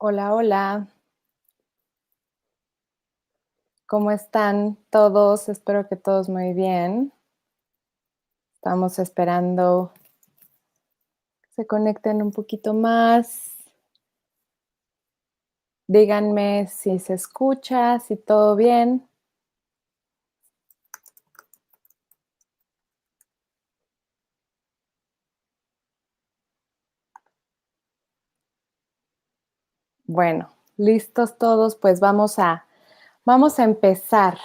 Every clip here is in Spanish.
Hola, hola, ¿cómo están todos? Espero que todos muy bien. Estamos esperando que se conecten un poquito más. Díganme si se escucha, si todo bien. Bueno, listos todos, pues vamos a empezar.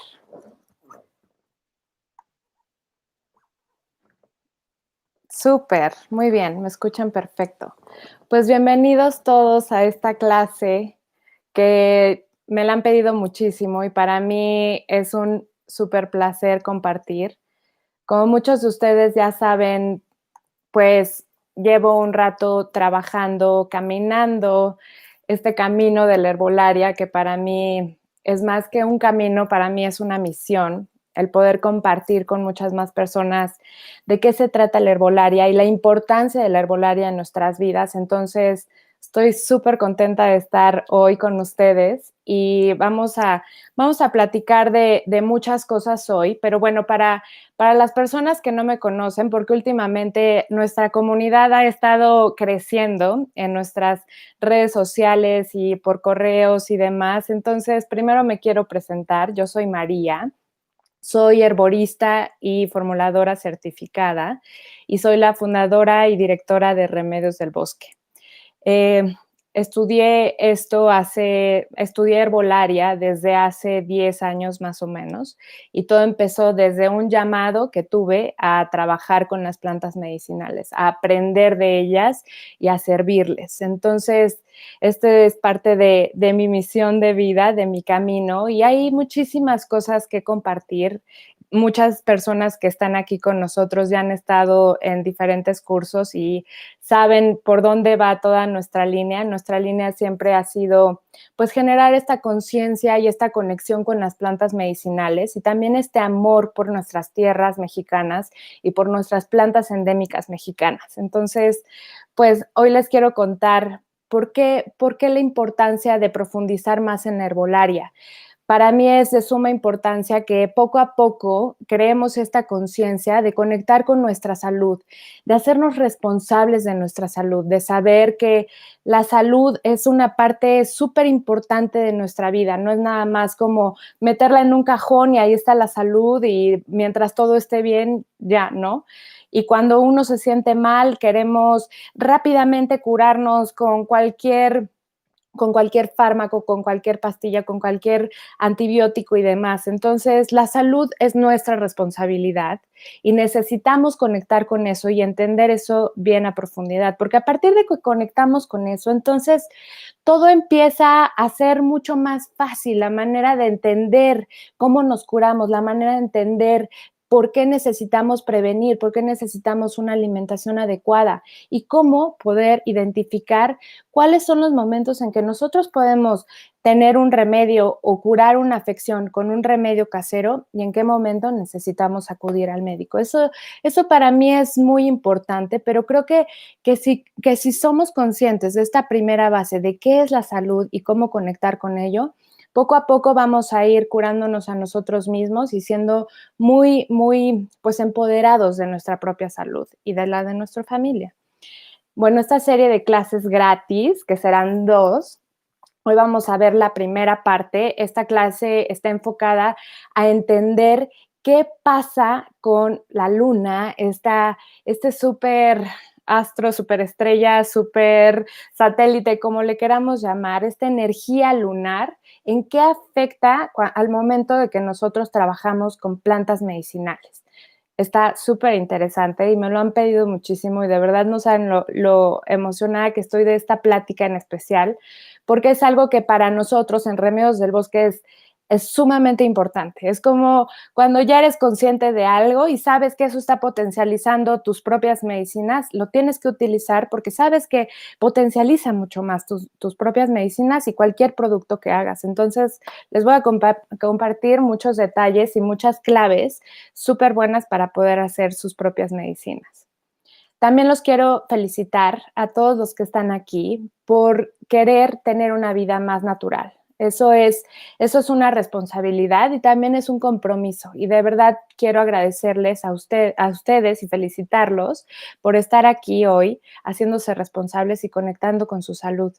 Súper, muy bien, me escuchan perfecto. Pues bienvenidos todos a esta clase que me la han pedido muchísimo y para mí es un súper placer compartir. Como muchos de ustedes ya saben, pues llevo un rato trabajando, caminando este camino de la herbolaria, que para mí es más que un camino, para mí es una misión, el poder compartir con muchas más personas de qué se trata la herbolaria y la importancia de la herbolaria en nuestras vidas. Entonces, estoy súper contenta de estar hoy con ustedes y vamos a platicar de muchas cosas hoy, pero bueno, para las personas que no me conocen, porque últimamente nuestra comunidad ha estado creciendo en nuestras redes sociales y por correos y demás. Entonces, primero me quiero presentar. Yo soy María, soy herborista y formuladora certificada y soy la fundadora y directora de Remedios del Bosque. Eh, estudié herbolaria desde hace 10 años más o menos y todo empezó desde un llamado que tuve a trabajar con las plantas medicinales, a aprender de ellas y a servirles. Entonces, este es parte de mi misión de vida, de mi camino y hay muchísimas cosas que compartir. Muchas personas que están aquí con nosotros ya han estado en diferentes cursos y saben por dónde va toda nuestra línea. Nuestra línea siempre ha sido, pues, generar esta conciencia y esta conexión con las plantas medicinales y también este amor por nuestras tierras mexicanas y por nuestras plantas endémicas mexicanas. Entonces, pues, hoy les quiero contar por qué la importancia de profundizar más en la herbolaria. Para mí es de suma importancia que poco a poco creemos esta conciencia de conectar con nuestra salud, de hacernos responsables de nuestra salud, de saber que la salud es una parte súper importante de nuestra vida, no es nada más como meterla en un cajón y ahí está la salud y mientras todo esté bien, ya, ¿no? Y cuando uno se siente mal, queremos rápidamente curarnos con cualquier fármaco, con cualquier pastilla, con cualquier antibiótico y demás. Entonces, la salud es nuestra responsabilidad y necesitamos conectar con eso y entender eso bien a profundidad, porque a partir de que conectamos con eso, entonces todo empieza a ser mucho más fácil, la manera de entender cómo nos curamos, la manera de entender por qué necesitamos prevenir, por qué necesitamos una alimentación adecuada y cómo poder identificar cuáles son los momentos en que nosotros podemos tener un remedio o curar una afección con un remedio casero y en qué momento necesitamos acudir al médico. Eso para mí es muy importante, pero creo que si somos conscientes de esta primera base de qué es la salud y cómo conectar con ello, poco a poco vamos a ir curándonos a nosotros mismos y siendo muy, muy, pues empoderados de nuestra propia salud y de la de nuestra familia. Bueno, esta serie de clases gratis, que serán 2, hoy vamos a ver la primera parte. Esta clase está enfocada a entender qué pasa con la luna, este súper astro, súper estrella, súper satélite, como le queramos llamar, esta energía lunar, en qué afecta al momento de que nosotros trabajamos con plantas medicinales. Está súper interesante y me lo han pedido muchísimo y de verdad no saben lo emocionada que estoy de esta plática en especial, porque es algo que para nosotros en Remedios del Bosque es sumamente importante. Es como cuando ya eres consciente de algo y sabes que eso está potencializando tus propias medicinas, lo tienes que utilizar porque sabes que potencializa mucho más tus propias medicinas y cualquier producto que hagas. Entonces, les voy a compartir muchos detalles y muchas claves súper buenas para poder hacer sus propias medicinas. También los quiero felicitar a todos los que están aquí por querer tener una vida más natural. Eso es una responsabilidad y también es un compromiso. Y de verdad quiero agradecerles a ustedes y felicitarlos por estar aquí hoy haciéndose responsables y conectando con su salud.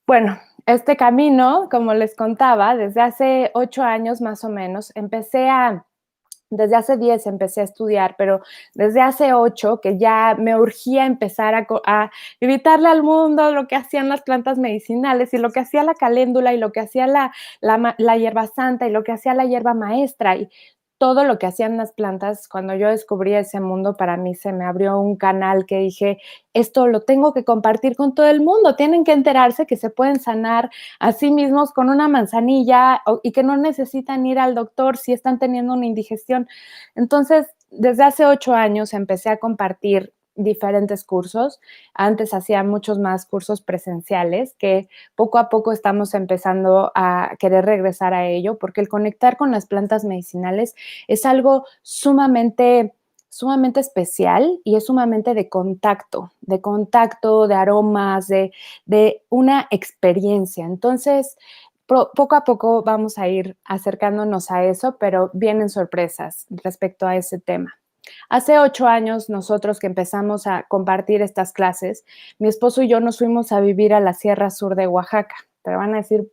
Bueno, este camino, como les contaba, desde hace 8 años más o menos, desde hace 10 empecé a estudiar, pero desde hace 8 que ya me urgía empezar a gritarle al mundo lo que hacían las plantas medicinales y lo que hacía la caléndula y lo que hacía la hierba santa y lo que hacía la hierba maestra y todo lo que hacían las plantas. Cuando yo descubrí ese mundo, para mí se me abrió un canal que dije, esto lo tengo que compartir con todo el mundo, tienen que enterarse que se pueden sanar a sí mismos con una manzanilla y que no necesitan ir al doctor si están teniendo una indigestión. Entonces, desde hace 8 años empecé a compartir diferentes cursos. Antes hacía muchos más cursos presenciales que poco a poco estamos empezando a querer regresar a ello, porque el conectar con las plantas medicinales es algo sumamente especial y es sumamente de aromas, de una experiencia. Entonces, poco a poco vamos a ir acercándonos a eso, pero vienen sorpresas respecto a ese tema. Hace 8 años nosotros que empezamos a compartir estas clases, mi esposo y yo nos fuimos a vivir a la Sierra Sur de Oaxaca. Pero van a decir,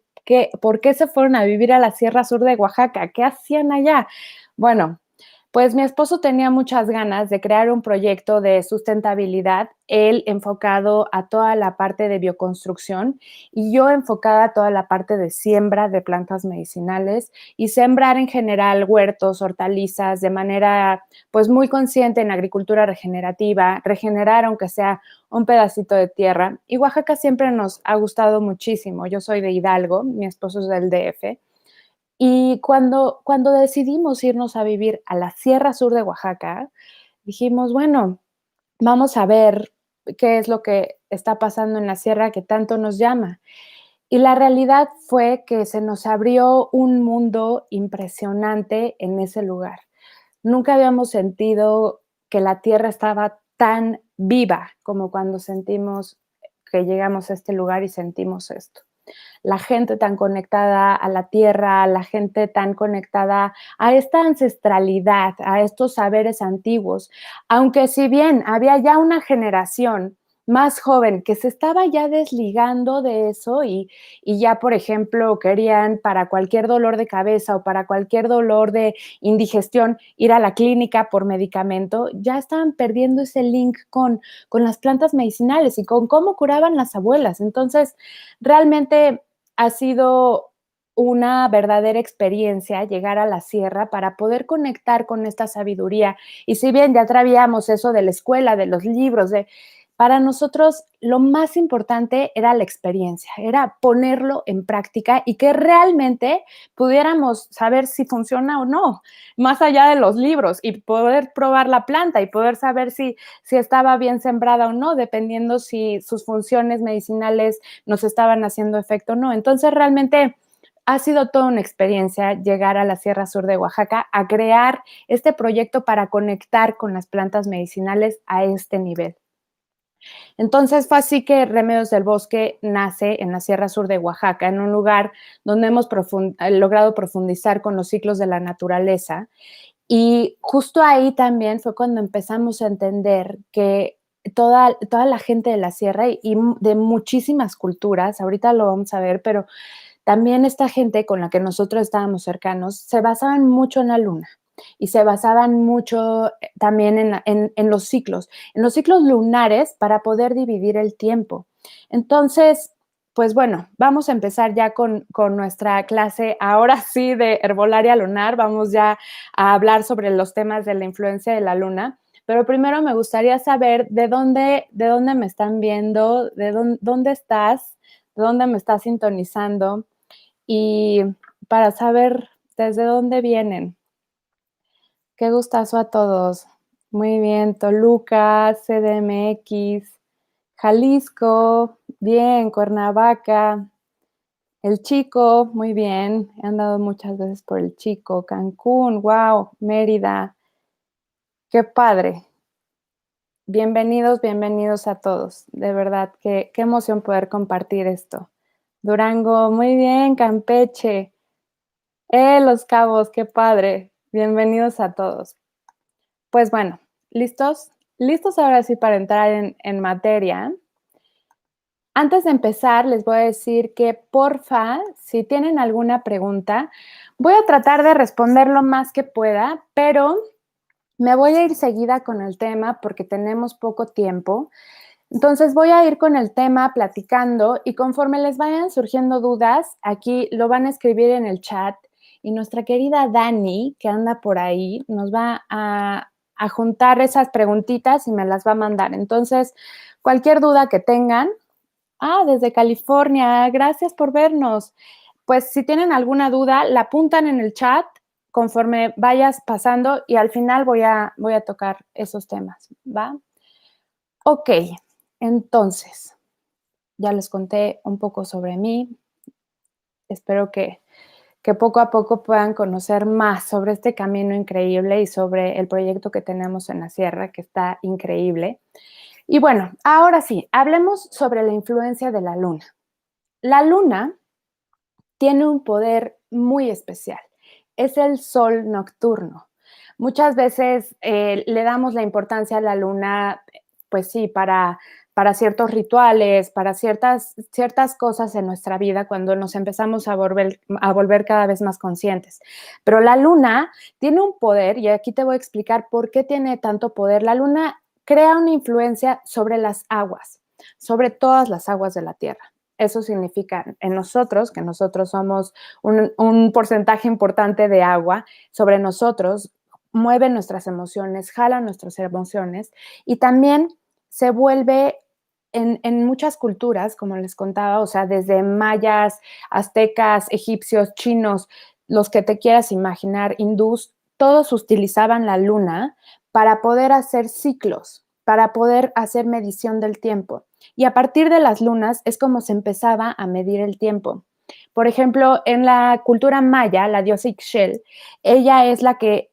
¿por qué se fueron a vivir a la Sierra Sur de Oaxaca? ¿Qué hacían allá? Bueno, pues mi esposo tenía muchas ganas de crear un proyecto de sustentabilidad, él enfocado a toda la parte de bioconstrucción y yo enfocada a toda la parte de siembra de plantas medicinales y sembrar en general huertos, hortalizas de manera pues muy consciente en agricultura regenerativa, regenerar aunque sea un pedacito de tierra. Y Oaxaca siempre nos ha gustado muchísimo. Yo soy de Hidalgo, mi esposo es del DF. Y cuando decidimos irnos a vivir a la Sierra Sur de Oaxaca, dijimos, bueno, vamos a ver qué es lo que está pasando en la sierra que tanto nos llama. Y la realidad fue que se nos abrió un mundo impresionante en ese lugar. Nunca habíamos sentido que la tierra estaba tan viva como cuando sentimos que llegamos a este lugar y sentimos esto. La gente tan conectada a la tierra, la gente tan conectada a esta ancestralidad, a estos saberes antiguos, aunque si bien había ya una generación más joven que se estaba ya desligando de eso y ya, por ejemplo, querían para cualquier dolor de cabeza o para cualquier dolor de indigestión ir a la clínica por medicamento, ya estaban perdiendo ese link con las plantas medicinales y con cómo curaban las abuelas. Entonces, realmente ha sido una verdadera experiencia llegar a la sierra para poder conectar con esta sabiduría. Y si bien ya traíamos eso de la escuela, de los libros, para nosotros lo más importante era la experiencia, era ponerlo en práctica y que realmente pudiéramos saber si funciona o no, más allá de los libros y poder probar la planta y poder saber si estaba bien sembrada o no, dependiendo si sus funciones medicinales nos estaban haciendo efecto o no. Entonces, realmente ha sido toda una experiencia llegar a la Sierra Sur de Oaxaca a crear este proyecto para conectar con las plantas medicinales a este nivel. Entonces fue así que Remedios del Bosque nace en la Sierra Sur de Oaxaca, en un lugar donde hemos logrado profundizar con los ciclos de la naturaleza. Y justo ahí también fue cuando empezamos a entender que toda la gente de la sierra y de muchísimas culturas, ahorita lo vamos a ver, pero también esta gente con la que nosotros estábamos cercanos se basaban mucho en la luna y se basaban mucho también en los ciclos lunares para poder dividir el tiempo. Entonces, pues bueno, vamos a empezar ya con nuestra clase, ahora sí, de herbolaria lunar. Vamos ya a hablar sobre los temas de la influencia de la luna. Pero primero me gustaría saber de dónde me están viendo, dónde estás, de dónde me estás sintonizando y para saber desde dónde vienen. Qué gustazo a todos. Muy bien, Toluca, CDMX, Jalisco, bien, Cuernavaca, El Chico, muy bien. He andado muchas veces por El Chico, Cancún, wow, Mérida. Qué padre. Bienvenidos, bienvenidos a todos. De verdad, qué emoción poder compartir esto. Durango, muy bien, Campeche. Los Cabos, qué padre. Bienvenidos a todos. Pues bueno, ¿listos? ¿Listos ahora sí para entrar en materia? Antes de empezar, les voy a decir que porfa, si tienen alguna pregunta, voy a tratar de responder lo más que pueda, pero me voy a ir seguida con el tema porque tenemos poco tiempo. Entonces voy a ir con el tema platicando y conforme les vayan surgiendo dudas, aquí lo van a escribir en el chat y nuestra querida Dani, que anda por ahí, nos va a juntar esas preguntitas y me las va a mandar. Entonces, cualquier duda que tengan, desde California, gracias por vernos. Pues si tienen alguna duda, la apuntan en el chat conforme vayas pasando y al final voy a tocar esos temas, ¿va? Ok, entonces, ya les conté un poco sobre mí. Espero que poco a poco puedan conocer más sobre este camino increíble y sobre el proyecto que tenemos en la sierra, que está increíble. Y bueno, ahora sí, hablemos sobre la influencia de la luna. La luna tiene un poder muy especial. Es el sol nocturno. Muchas veces le damos la importancia a la luna, pues sí, para ciertos rituales, para ciertas cosas en nuestra vida cuando nos empezamos a volver cada vez más conscientes. Pero la luna tiene un poder, y aquí te voy a explicar por qué tiene tanto poder. La luna crea una influencia sobre las aguas, sobre todas las aguas de la Tierra. Eso significa en nosotros, que nosotros somos un porcentaje importante de agua, sobre nosotros, mueve nuestras emociones, jala nuestras emociones y también se vuelve en muchas culturas, como les contaba, o sea, desde mayas, aztecas, egipcios, chinos, los que te quieras imaginar, hindús, todos utilizaban la luna para poder hacer ciclos, para poder hacer medición del tiempo. Y a partir de las lunas es como se empezaba a medir el tiempo. Por ejemplo, en la cultura maya, la diosa Ixchel, ella es la que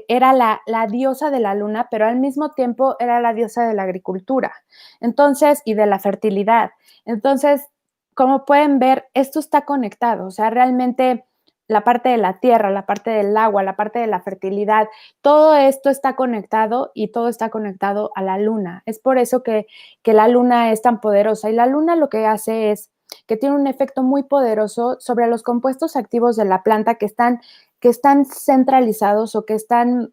era la diosa de la luna, pero al mismo tiempo era la diosa de la agricultura, entonces, y de la fertilidad. Entonces, como pueden ver, esto está conectado, o sea, realmente la parte de la tierra, la parte del agua, la parte de la fertilidad, todo esto está conectado y todo está conectado a la luna. Es por eso que la luna es tan poderosa y la luna lo que hace es que tiene un efecto muy poderoso sobre los compuestos activos de la planta que están centralizados o que están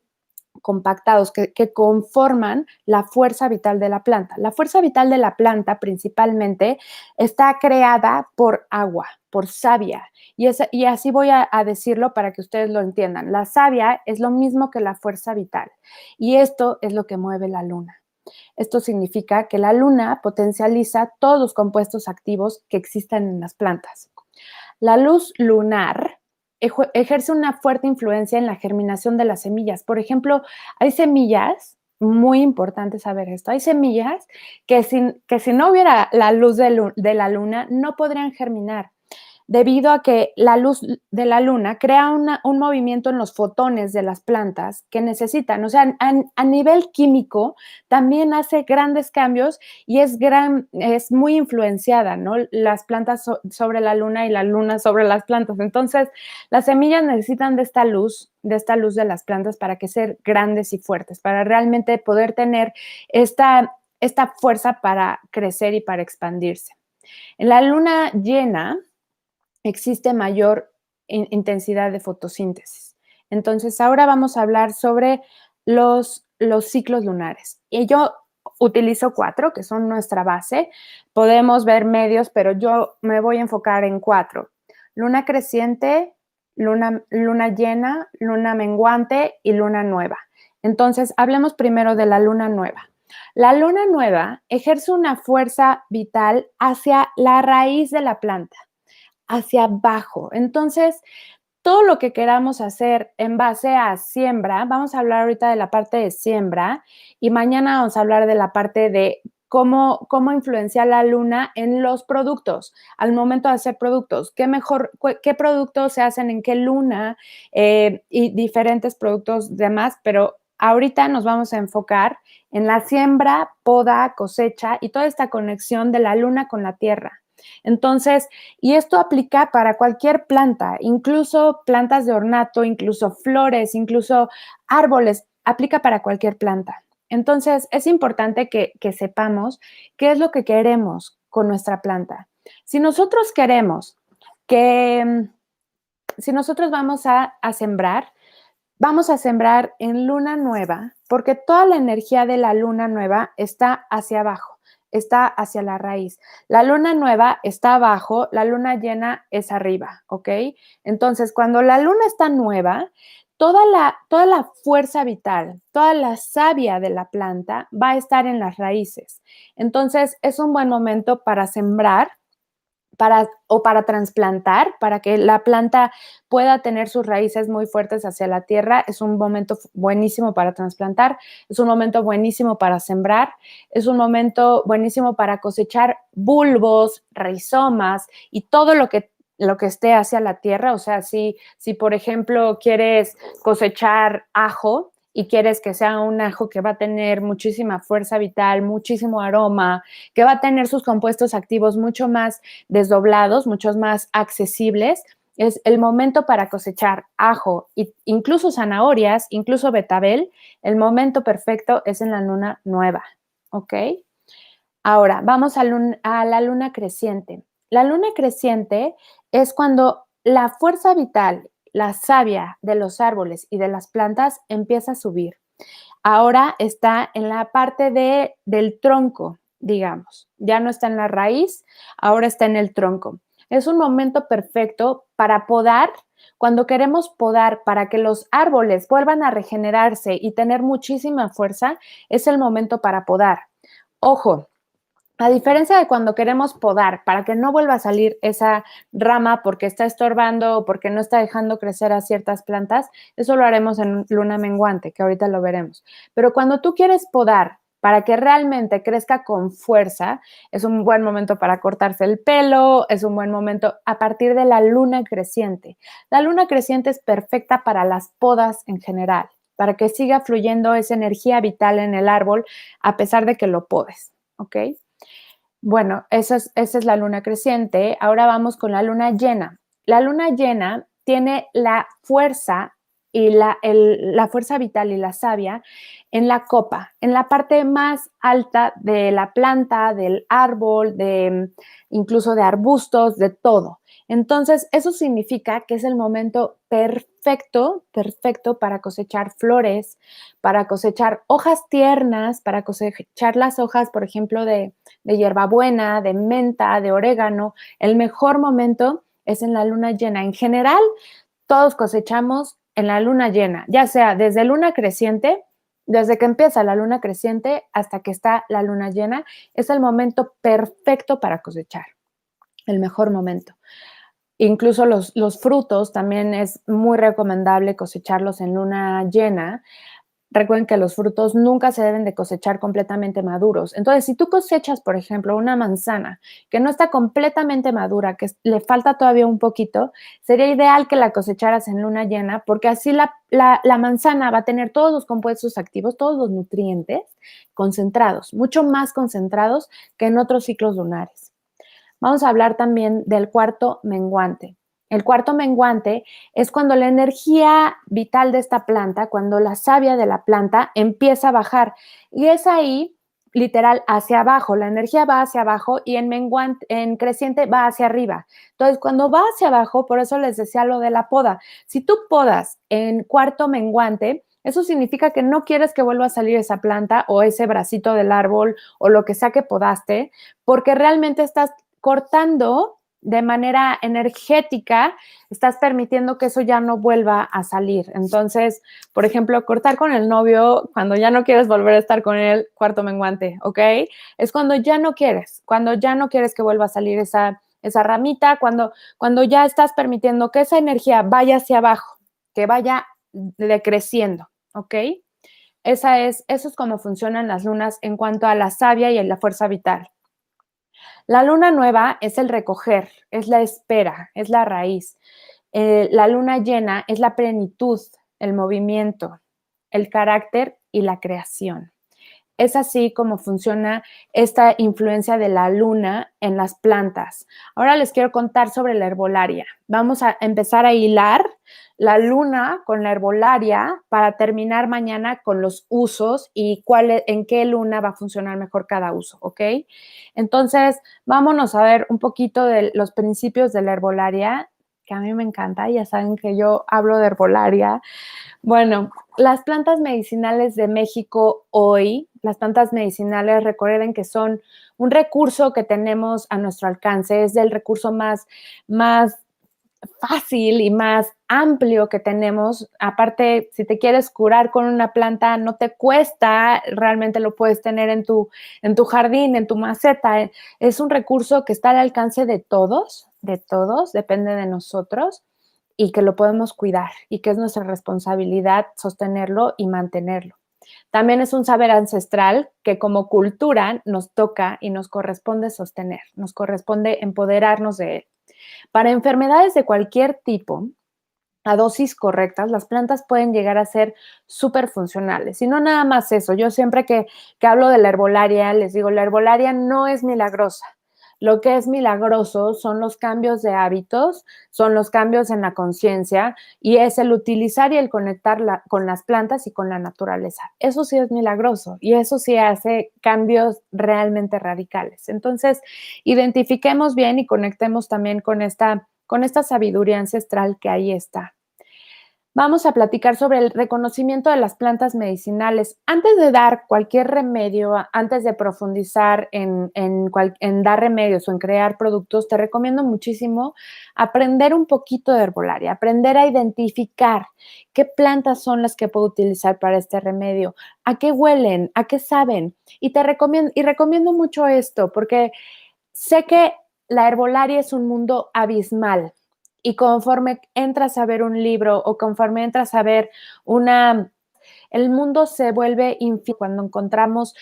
compactados, que conforman la fuerza vital de la planta. La fuerza vital de la planta principalmente está creada por agua, por savia. Y así voy a decirlo para que ustedes lo entiendan. La savia es lo mismo que la fuerza vital. Y esto es lo que mueve la luna. Esto significa que la luna potencializa todos los compuestos activos que existen en las plantas. La luz lunar ejerce una fuerte influencia en la germinación de las semillas. Por ejemplo, hay semillas, muy importante saber esto, hay semillas que si no hubiera la luz de la luna no podrían germinar, debido a que la luz de la luna crea un movimiento en los fotones de las plantas que necesitan. O sea, a nivel químico también hace grandes cambios y es muy influenciada, ¿no? Las plantas sobre la luna y la luna sobre las plantas. Entonces, las semillas necesitan de esta luz de las plantas para que sean grandes y fuertes, para realmente poder tener esta fuerza para crecer y para expandirse. En la luna llena, existe mayor intensidad de fotosíntesis. Entonces, ahora vamos a hablar sobre los ciclos lunares. Y yo utilizo 4, que son nuestra base. Podemos ver medios, pero yo me voy a enfocar en 4. Luna creciente, luna llena, luna menguante y luna nueva. Entonces, hablemos primero de la luna nueva. La luna nueva ejerce una fuerza vital hacia la raíz de la planta, hacia abajo. Entonces, todo lo que queramos hacer en base a siembra, vamos a hablar ahorita de la parte de siembra y mañana vamos a hablar de la parte de cómo influencia la luna en los productos, al momento de hacer productos, qué productos se hacen en qué luna y diferentes productos demás, pero ahorita nos vamos a enfocar en la siembra, poda, cosecha y toda esta conexión de la luna con la tierra. Entonces, y esto aplica para cualquier planta, incluso plantas de ornato, incluso flores, incluso árboles, aplica para cualquier planta. Entonces, es importante que sepamos qué es lo que queremos con nuestra planta. Si nosotros queremos que, si nosotros vamos a sembrar en luna nueva, porque toda la energía de la luna nueva está hacia abajo, está hacia la raíz. La luna nueva está abajo, la luna llena es arriba, ¿ok? Entonces, cuando la luna está nueva, toda la fuerza vital, toda la savia de la planta va a estar en las raíces. Entonces, es un buen momento para sembrar para trasplantar, para que la planta pueda tener sus raíces muy fuertes hacia la tierra. Es un momento buenísimo para trasplantar, es un momento buenísimo para sembrar, es un momento buenísimo para cosechar bulbos, rizomas y todo lo que esté hacia la tierra. O sea, si por ejemplo quieres cosechar ajo, y quieres que sea un ajo que va a tener muchísima fuerza vital, muchísimo aroma, que va a tener sus compuestos activos mucho más desdoblados, muchos más accesibles, es el momento para cosechar ajo, e incluso zanahorias, incluso betabel. El momento perfecto es en la luna nueva, ¿ok? Ahora, vamos a la luna creciente. La luna creciente es cuando la fuerza vital, la savia de los árboles y de las plantas empieza a subir. Ahora está en la parte del tronco, digamos. Ya no está en la raíz, ahora está en el tronco. Es un momento perfecto para podar. Cuando queremos podar para que los árboles vuelvan a regenerarse y tener muchísima fuerza, es el momento para podar. Ojo, a diferencia de cuando queremos podar para que no vuelva a salir esa rama porque está estorbando o porque no está dejando crecer a ciertas plantas, eso lo haremos en luna menguante, que ahorita lo veremos. Pero cuando tú quieres podar para que realmente crezca con fuerza, es un buen momento para cortarse el pelo, es un buen momento a partir de la luna creciente. La luna creciente es perfecta para las podas en general, para que siga fluyendo esa energía vital en el árbol a pesar de que lo podes, ¿ok? Bueno, esa es la luna creciente. Ahora vamos con la luna llena. La luna llena tiene la fuerza y la fuerza vital y la savia en la copa, en la parte más alta de la planta, del árbol, incluso de arbustos, de todo. Entonces, eso significa que es el momento perfecto, perfecto para cosechar flores, para cosechar hojas tiernas, para cosechar las hojas, por ejemplo, de hierbabuena, de menta, de orégano. El mejor momento es en la luna llena. En general, todos cosechamos en la luna llena, ya sea desde luna creciente, desde que empieza la luna creciente hasta que está la luna llena, es el momento perfecto para cosechar, el mejor momento. Incluso los frutos también es muy recomendable cosecharlos en luna llena. Recuerden que los frutos nunca se deben de cosechar completamente maduros. Entonces, si tú cosechas, por ejemplo, una manzana que no está completamente madura, que le falta todavía un poquito, sería ideal que la cosecharas en luna llena, porque así la manzana va a tener todos los compuestos activos, todos los nutrientes concentrados, mucho más concentrados que en otros ciclos lunares. Vamos a hablar también del cuarto menguante. El cuarto menguante es cuando la energía vital de esta planta, cuando la savia de la planta empieza a bajar. Y es ahí, literal, hacia abajo. La energía va hacia abajo y en creciente va hacia arriba. Entonces, cuando va hacia abajo, por eso les decía lo de la poda. Si tú podas en cuarto menguante, eso significa que no quieres que vuelva a salir esa planta o ese bracito del árbol o lo que sea que podaste, porque realmente estás cortando de manera energética, estás permitiendo que eso ya no vuelva a salir. Entonces, por ejemplo, cortar con el novio cuando ya no quieres volver a estar con él, cuarto menguante, ¿ok? Es cuando ya no quieres que vuelva a salir esa ramita, cuando ya estás permitiendo que esa energía vaya hacia abajo, que vaya decreciendo, ¿ok? Eso es como funcionan las lunas en cuanto a la savia y a la fuerza vital. La luna nueva es el recoger, es la espera, es la raíz. La luna llena es la plenitud, el movimiento. el carácter y la creación. Es así como funciona esta influencia de la luna en las plantas. Ahora les quiero contar sobre la herbolaria. Vamos a empezar a hilar la luna con la herbolaria para terminar mañana con los usos y en qué luna va a funcionar mejor cada uso, ¿ok? Entonces, vámonos a ver un poquito de los principios de la herbolaria, que a mí me encanta. Ya saben que yo hablo de herbolaria. Bueno, las plantas medicinales de México hoy, las plantas medicinales, recuerden que son un recurso que tenemos a nuestro alcance, es el recurso más fácil y más amplio que tenemos. Aparte, si te quieres curar con una planta, no te cuesta, realmente lo puedes tener en tu jardín, en tu maceta. Es un recurso que está al alcance de todos, depende de nosotros y que lo podemos cuidar y que es nuestra responsabilidad sostenerlo y mantenerlo. También es un saber ancestral que como cultura nos toca y nos corresponde sostener, nos corresponde empoderarnos de él. Para enfermedades de cualquier tipo, a dosis correctas, las plantas pueden llegar a ser súper funcionales. Y no nada más eso, yo siempre que hablo de la herbolaria, les digo, la herbolaria no es milagrosa. Lo que es milagroso son los cambios de hábitos, son los cambios en la conciencia y es el utilizar y el conectar con las plantas y con la naturaleza. Eso sí es milagroso y eso sí hace cambios realmente radicales. Entonces, identifiquemos bien y conectemos también con esta sabiduría ancestral que ahí está. Vamos a platicar sobre el reconocimiento de las plantas medicinales. Antes de dar cualquier remedio, antes de profundizar en dar remedios o en crear productos, te recomiendo muchísimo aprender un poquito de herbolaria, aprender a identificar qué plantas son las que puedo utilizar para este remedio, a qué huelen, a qué saben. Y recomiendo mucho esto porque sé que la herbolaria es un mundo abismal y conforme entras a ver un libro o conforme entras a ver el mundo se vuelve infinito cuando encontramos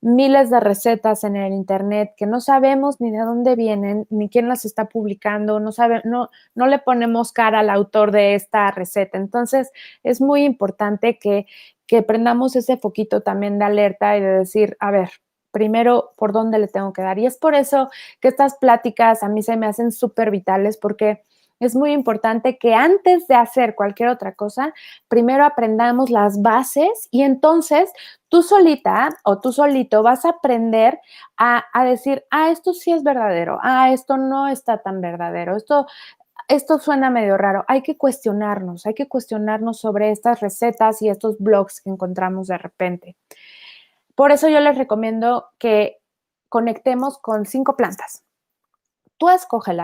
miles de recetas en el internet que no sabemos ni de dónde vienen, ni quién las está publicando, no le ponemos cara al autor de esta receta. Entonces, es muy importante que prendamos ese foquito también de alerta y de decir, a ver, primero, ¿por dónde le tengo que dar? Y es por eso que estas pláticas a mí se me hacen súper vitales porque es muy importante que antes de hacer cualquier otra cosa, primero aprendamos las bases y entonces tú solita o tú solito vas a aprender a decir, esto sí es verdadero, esto no está tan verdadero, esto suena medio raro. Hay que cuestionarnos sobre estas recetas y estos blogs que encontramos de repente. Por eso yo les recomiendo que conectemos con 5 plantas. Tú escoge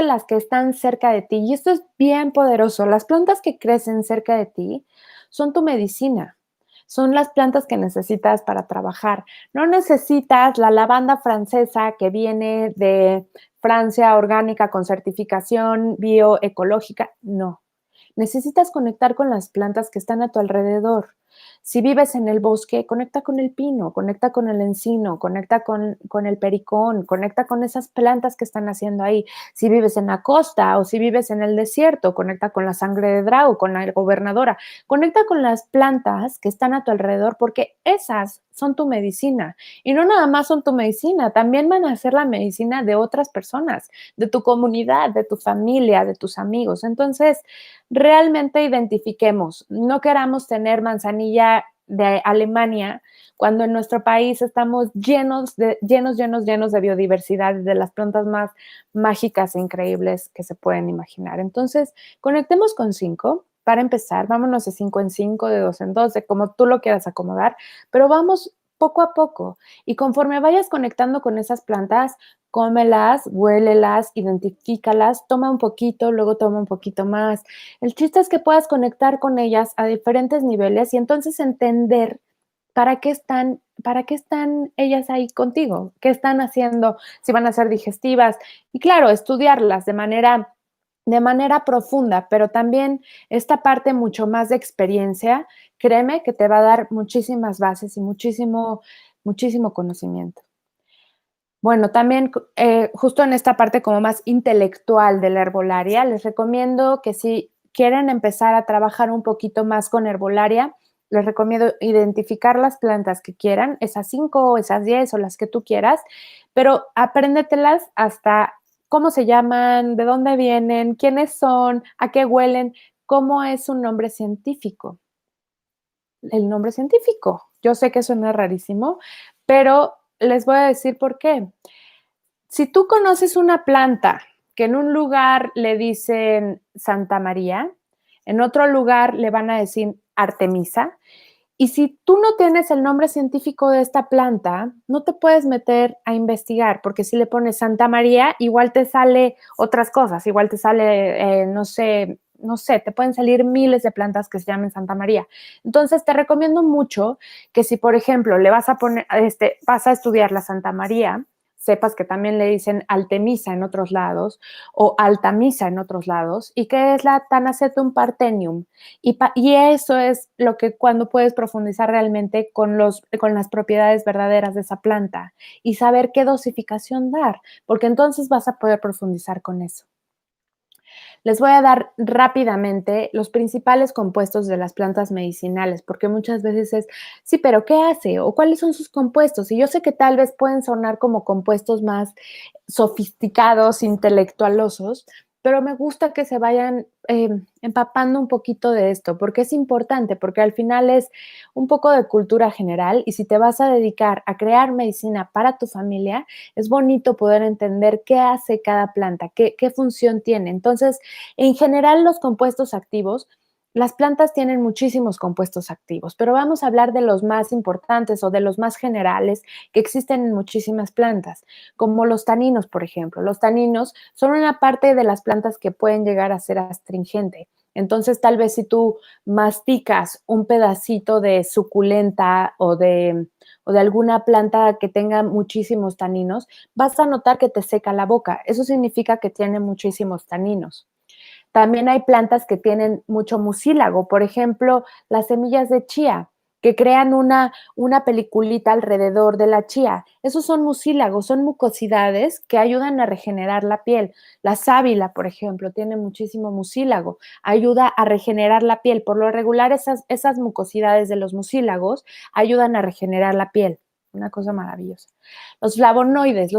las que están cerca de ti. Y esto es bien poderoso. Las plantas que crecen cerca de ti son tu medicina. Son las plantas que necesitas para trabajar. No necesitas la lavanda francesa que viene de Francia, orgánica, con certificación bioecológica. No. Necesitas conectar con las plantas que están a tu alrededor. Si vives en el bosque, conecta con el pino, conecta con el encino, conecta con el pericón, conecta con esas plantas que están haciendo ahí. Si vives en la costa o si vives en el desierto, conecta con la sangre de Drau, con la gobernadora. Conecta con las plantas que están a tu alrededor porque esas son tu medicina. Y no nada más son tu medicina, también van a ser la medicina de otras personas, de tu comunidad, de tu familia, de tus amigos. Entonces, realmente identifiquemos, no queramos tener manzanilla de Alemania cuando en nuestro país estamos llenos de biodiversidad, de las plantas más mágicas e increíbles que se pueden imaginar. Entonces, conectemos con 5. Para empezar, vámonos de 5 en 5, de 2 en 2, de como tú lo quieras acomodar, pero vamos poco a poco. Y conforme vayas conectando con esas plantas, cómelas, huélelas, identifícalas, toma un poquito, luego toma un poquito más. El chiste es que puedas conectar con ellas a diferentes niveles y entonces entender para qué están ellas ahí contigo, qué están haciendo, si van a ser digestivas. Y claro, estudiarlas de manera profunda, pero también esta parte mucho más de experiencia, créeme que te va a dar muchísimas bases y muchísimo conocimiento. Bueno, también justo en esta parte como más intelectual de la herbolaria, les recomiendo que si quieren empezar a trabajar un poquito más con herbolaria, les recomiendo identificar las plantas que quieran, esas 5, esas 10 o las que tú quieras, pero apréndetelas hasta cómo se llaman, de dónde vienen, quiénes son, a qué huelen, cómo es su nombre científico. El nombre científico. Yo sé que suena rarísimo, pero les voy a decir por qué. Si tú conoces una planta que en un lugar le dicen Santa María, en otro lugar le van a decir Artemisa, y si tú no tienes el nombre científico de esta planta, no te puedes meter a investigar, porque si le pones Santa María, igual te sale otras cosas, igual te sale, no sé, te pueden salir miles de plantas que se llamen Santa María. Entonces, te recomiendo mucho que si, por ejemplo, le vas a poner, vas a estudiar la Santa María, sepas que también le dicen Altemisa en otros lados o Altamisa en otros lados, y que es la Tanacetum parthenium. Y eso es lo que cuando puedes profundizar realmente con las propiedades verdaderas de esa planta y saber qué dosificación dar, porque entonces vas a poder profundizar con eso. Les voy a dar rápidamente los principales compuestos de las plantas medicinales, porque muchas veces es, sí, pero ¿qué hace? ¿O cuáles son sus compuestos? Y yo sé que tal vez pueden sonar como compuestos más sofisticados, intelectualosos, pero me gusta que se vayan empapando un poquito de esto, porque es importante, porque al final es un poco de cultura general y si te vas a dedicar a crear medicina para tu familia, es bonito poder entender qué hace cada planta, qué función tiene. Entonces, en general, los compuestos activos, las plantas tienen muchísimos compuestos activos, pero vamos a hablar de los más importantes o de los más generales que existen en muchísimas plantas, como los taninos, por ejemplo. Los taninos son una parte de las plantas que pueden llegar a ser astringente. Entonces, tal vez si tú masticas un pedacito de suculenta o de alguna planta que tenga muchísimos taninos, vas a notar que te seca la boca. Eso significa que tiene muchísimos taninos. También hay plantas que tienen mucho mucílago, por ejemplo, las semillas de chía, que crean una peliculita alrededor de la chía. Esos son mucílagos, son mucosidades que ayudan a regenerar la piel. La sábila, por ejemplo, tiene muchísimo mucílago, ayuda a regenerar la piel. Por lo regular, esas mucosidades de los mucílagos ayudan a regenerar la piel. Una cosa maravillosa. Los flavonoides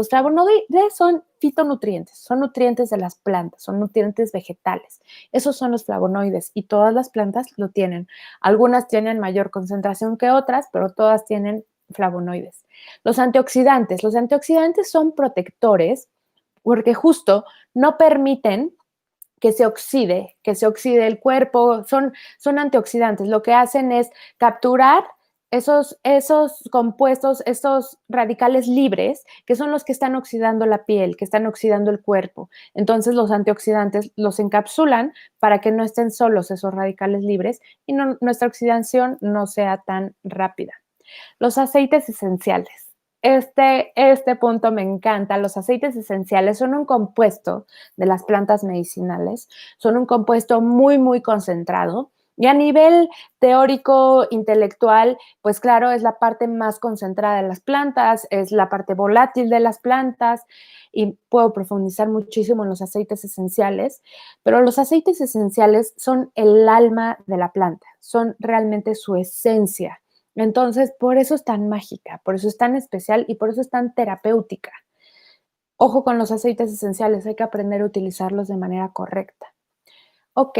son fitonutrientes, son nutrientes de las plantas, son nutrientes vegetales. Esos son los flavonoides y todas las plantas lo tienen. Algunas tienen mayor concentración que otras, pero todas tienen flavonoides. Los antioxidantes son protectores porque justo no permiten que se oxide el cuerpo, son antioxidantes. Lo que hacen es capturar esos compuestos, esos radicales libres, que son los que están oxidando la piel, que están oxidando el cuerpo. Entonces los antioxidantes los encapsulan para que no estén solos esos radicales libres y nuestra oxidación no sea tan rápida. Los aceites esenciales. Este punto me encanta. Los aceites esenciales son un compuesto de las plantas medicinales, son un compuesto muy, muy concentrado. Y a nivel teórico, intelectual, pues claro, es la parte más concentrada de las plantas, es la parte volátil de las plantas y puedo profundizar muchísimo en los aceites esenciales, pero los aceites esenciales son el alma de la planta, son realmente su esencia. Entonces, por eso es tan mágica, por eso es tan especial y por eso es tan terapéutica. Ojo con los aceites esenciales, hay que aprender a utilizarlos de manera correcta. Ok,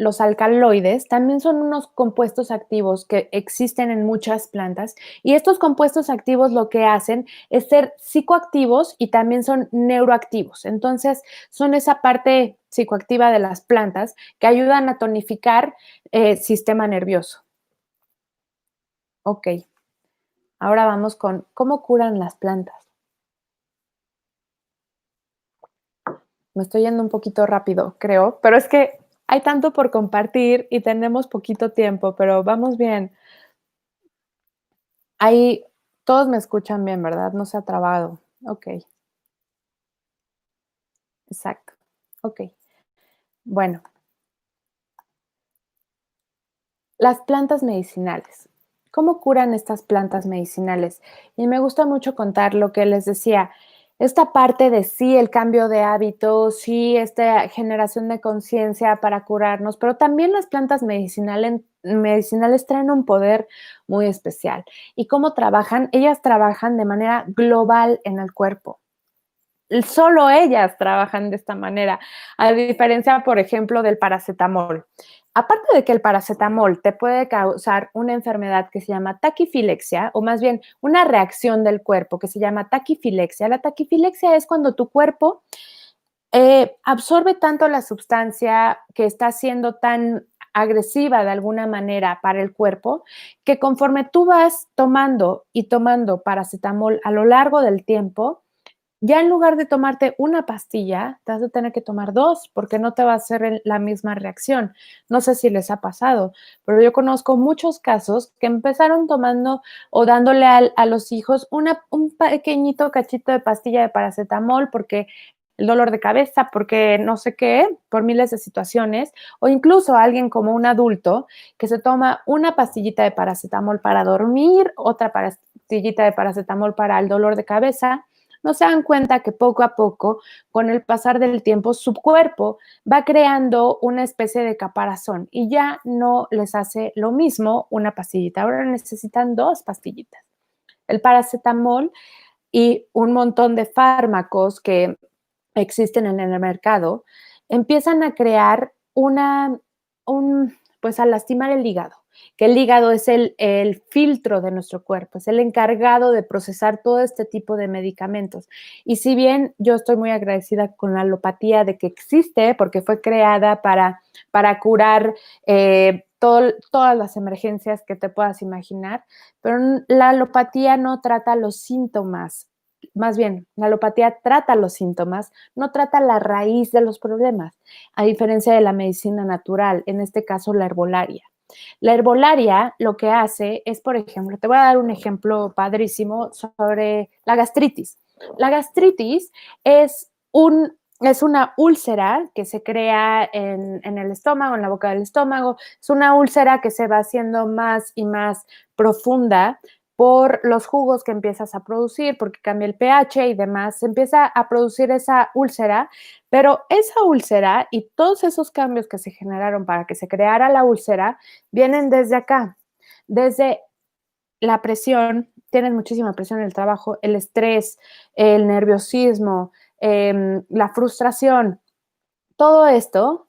los alcaloides también son unos compuestos activos que existen en muchas plantas y estos compuestos activos lo que hacen es ser psicoactivos y también son neuroactivos. Entonces, son esa parte psicoactiva de las plantas que ayudan a tonificar el sistema nervioso. Ok, ahora vamos con cómo curan las plantas. Me estoy yendo un poquito rápido, creo, pero es que hay tanto por compartir y tenemos poquito tiempo, pero vamos bien. Ahí todos me escuchan bien, ¿verdad? No se ha trabado. Ok, exacto. Ok, bueno, las plantas medicinales. ¿Cómo curan estas plantas medicinales? Y me gusta mucho contar lo que les decía. Esta parte de sí, el cambio de hábitos, sí, esta generación de conciencia para curarnos, pero también las plantas medicinales traen un poder muy especial. ¿Y cómo trabajan? Ellas trabajan de manera global en el cuerpo. Solo ellas trabajan de esta manera, a diferencia, por ejemplo, del paracetamol. Aparte de que el paracetamol te puede causar una enfermedad que se llama taquifilexia, o más bien una reacción del cuerpo que se llama taquifilexia. La taquifilexia es cuando tu cuerpo absorbe tanto la sustancia que está siendo tan agresiva de alguna manera para el cuerpo, que conforme tú vas tomando y tomando paracetamol a lo largo del tiempo, ya en lugar de tomarte una pastilla, te vas a tener que tomar 2 porque no te va a hacer la misma reacción. No sé si les ha pasado, pero yo conozco muchos casos que empezaron tomando o dándole a los hijos un pequeñito cachito de pastilla de paracetamol porque el dolor de cabeza, porque no sé qué, por miles de situaciones, o incluso alguien como un adulto que se toma una pastillita de paracetamol para dormir, otra pastillita de paracetamol para el dolor de cabeza, no se dan cuenta que poco a poco, con el pasar del tiempo, su cuerpo va creando una especie de caparazón y ya no les hace lo mismo una pastillita, ahora necesitan 2 pastillitas. El paracetamol y un montón de fármacos que existen en el mercado empiezan a crear pues a lastimar el hígado, que el hígado es el filtro de nuestro cuerpo, es el encargado de procesar todo este tipo de medicamentos. Y si bien yo estoy muy agradecida con la alopatía de que existe, porque fue creada para curar todas las emergencias que te puedas imaginar, pero la alopatía no trata los síntomas. Más bien, la alopatía trata los síntomas, no trata la raíz de los problemas, a diferencia de la medicina natural, en este caso la herbolaria. La herbolaria lo que hace es, por ejemplo, te voy a dar un ejemplo padrísimo sobre la gastritis. La gastritis es una úlcera que se crea en el estómago, en la boca del estómago. Es una úlcera que se va haciendo más y más profunda por los jugos que empiezas a producir, porque cambia el pH y demás. Se empieza a producir esa úlcera, pero esa úlcera y todos esos cambios que se generaron para que se creara la úlcera vienen desde acá, desde la presión, tienen muchísima presión en el trabajo, el estrés, el nerviosismo, la frustración, todo esto,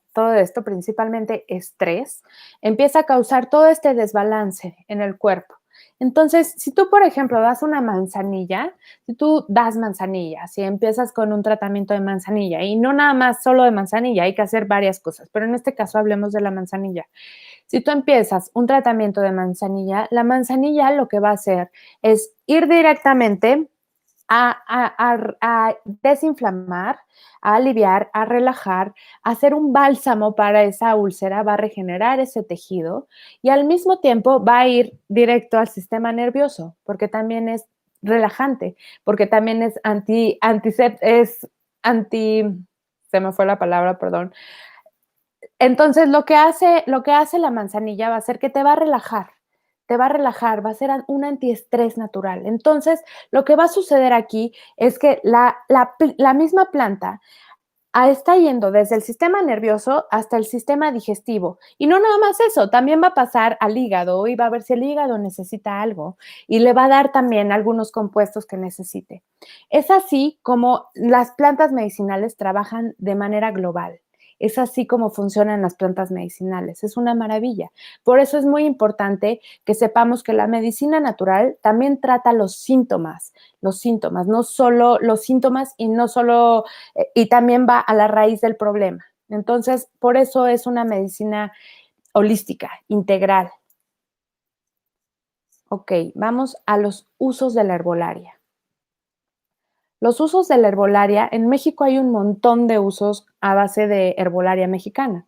principalmente estrés, empieza a causar todo este desbalance en el cuerpo. Entonces, si tú, por ejemplo, das una manzanilla, si tú das manzanilla, si empiezas con un tratamiento de manzanilla, y no nada más solo de manzanilla, hay que hacer varias cosas, pero en este caso hablemos de la manzanilla. Si tú empiezas un tratamiento de manzanilla, la manzanilla lo que va a hacer es ir directamente a desinflamar, a aliviar, a relajar, a hacer un bálsamo para esa úlcera, va a regenerar ese tejido y al mismo tiempo va a ir directo al sistema nervioso, porque también es relajante, porque también es anti, se me fue la palabra, perdón. Entonces, lo que hace la manzanilla va a ser que te va a relajar, va a ser un antiestrés natural. Entonces, lo que va a suceder aquí es que la misma planta está yendo desde el sistema nervioso hasta el sistema digestivo. Y no nada más eso, también va a pasar al hígado y va a ver si el hígado necesita algo y le va a dar también algunos compuestos que necesite. Es así como las plantas medicinales trabajan de manera global. Es así como funcionan las plantas medicinales. Es una maravilla. Por eso es muy importante que sepamos que la medicina natural también trata los síntomas, no solo los síntomas y no solo y también va a la raíz del problema. Entonces, por eso es una medicina holística, integral. Ok, vamos a los usos de la herbolaria. Los usos de la herbolaria, en México hay un montón de usos a base de herbolaria mexicana.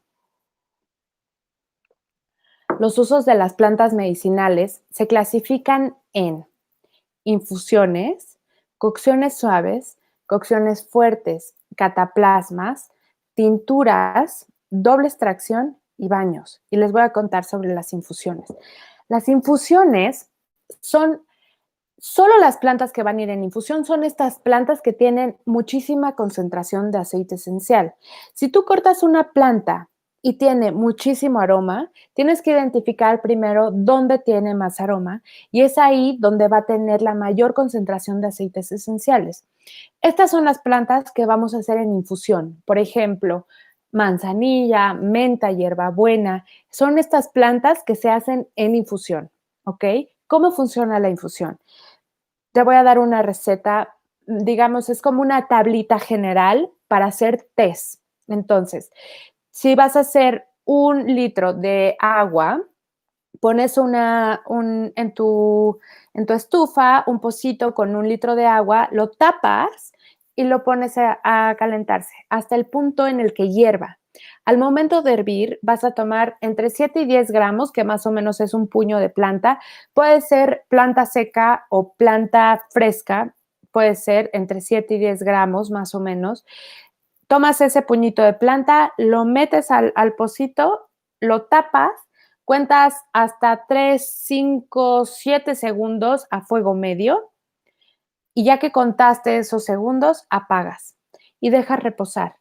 Los usos de las plantas medicinales se clasifican en infusiones, cocciones suaves, cocciones fuertes, cataplasmas, tinturas, doble extracción y baños. Y les voy a contar sobre las infusiones. Las infusiones son Solo las plantas que van a ir en infusión son estas plantas que tienen muchísima concentración de aceite esencial. Si tú cortas una planta y tiene muchísimo aroma, tienes que identificar primero dónde tiene más aroma y es ahí donde va a tener la mayor concentración de aceites esenciales. Estas son las plantas que vamos a hacer en infusión. Por ejemplo, manzanilla, menta, hierbabuena. Son estas plantas que se hacen en infusión, ¿ok? ¿Cómo funciona la infusión? Te voy a dar una receta, digamos, es como una tablita general para hacer tés. Entonces, si vas a hacer 1 litro de agua, pones en tu estufa un pocito con 1 litro de agua, lo tapas y lo pones a calentarse hasta el punto en el que hierva. Al momento de hervir, vas a tomar entre 7 y 10 gramos, que más o menos es un puño de planta. Puede ser planta seca o planta fresca, puede ser entre 7 y 10 gramos más o menos. Tomas ese puñito de planta, lo metes al pocito, lo tapas, cuentas hasta 3, 5, 7 segundos a fuego medio y ya que contaste esos segundos, apagas y dejas reposar.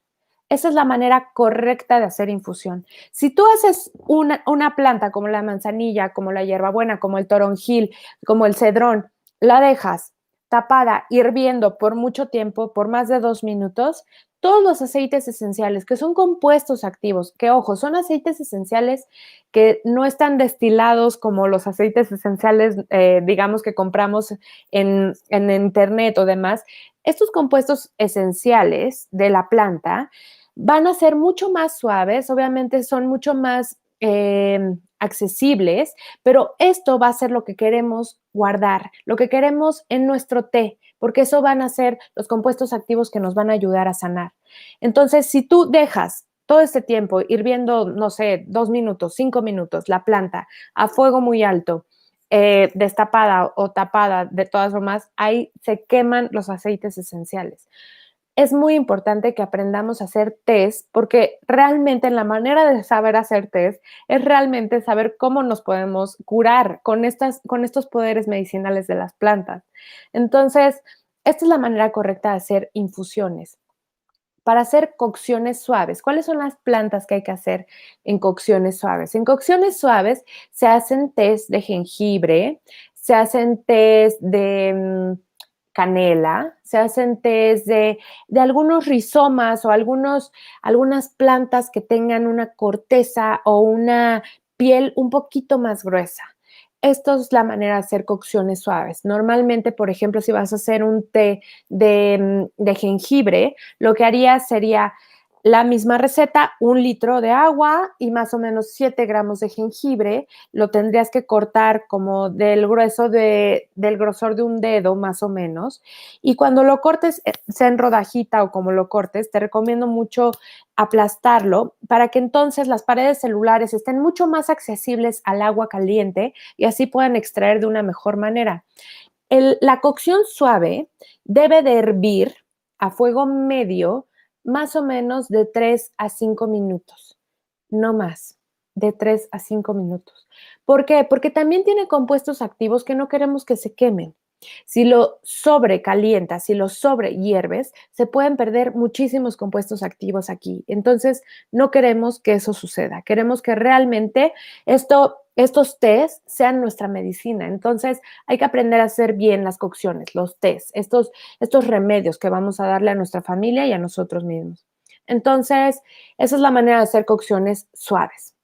Esa es la manera correcta de hacer infusión. Si tú haces una planta como la manzanilla, como la hierbabuena, como el toronjil, como el cedrón, la dejas tapada, hirviendo por mucho tiempo, por más de 2 minutos, todos los aceites esenciales, que son compuestos activos, que ojo, son aceites esenciales que no están destilados como los aceites esenciales, digamos, que compramos en internet o demás. Estos compuestos esenciales de la planta van a ser mucho más suaves, obviamente son mucho más accesibles, pero esto va a ser lo que queremos guardar, lo que queremos en nuestro té, porque eso van a ser los compuestos activos que nos van a ayudar a sanar. Entonces, si tú dejas todo este tiempo hirviendo, no sé, 2 minutos, 5 minutos, la planta a fuego muy alto, destapada o tapada, de todas formas, ahí se queman los aceites esenciales. Es muy importante que aprendamos a hacer test porque realmente la manera de saber hacer test es realmente saber cómo nos podemos curar con estos poderes medicinales de las plantas. Entonces, esta es la manera correcta de hacer infusiones. Para hacer cocciones suaves, ¿cuáles son las plantas que hay que hacer en cocciones suaves? En cocciones suaves se hacen tés de jengibre, se hacen tés de canela, se hacen tés de algunos rizomas o algunas plantas que tengan una corteza o una piel un poquito más gruesa. Esto es la manera de hacer cocciones suaves. Normalmente, por ejemplo, si vas a hacer un té de jengibre, lo que harías sería la misma receta, 1 litro de agua y más o menos 7 gramos de jengibre. Lo tendrías que cortar como del grosor de un dedo, más o menos. Y cuando lo cortes, sea en rodajita o como lo cortes, te recomiendo mucho aplastarlo para que entonces las paredes celulares estén mucho más accesibles al agua caliente y así puedan extraer de una mejor manera. La cocción suave debe de hervir a fuego medio más o menos de 3 a 5 minutos, no más, de 3 a 5 minutos. ¿Por qué? Porque también tiene compuestos activos que no queremos que se quemen. Si lo sobrecalientas, si lo sobrehierves, se pueden perder muchísimos compuestos activos aquí. Entonces, no queremos que eso suceda. Queremos que realmente estos tés sean nuestra medicina. Entonces, hay que aprender a hacer bien las cocciones, los tés, estos remedios que vamos a darle a nuestra familia y a nosotros mismos. Entonces, esa es la manera de hacer cocciones suaves.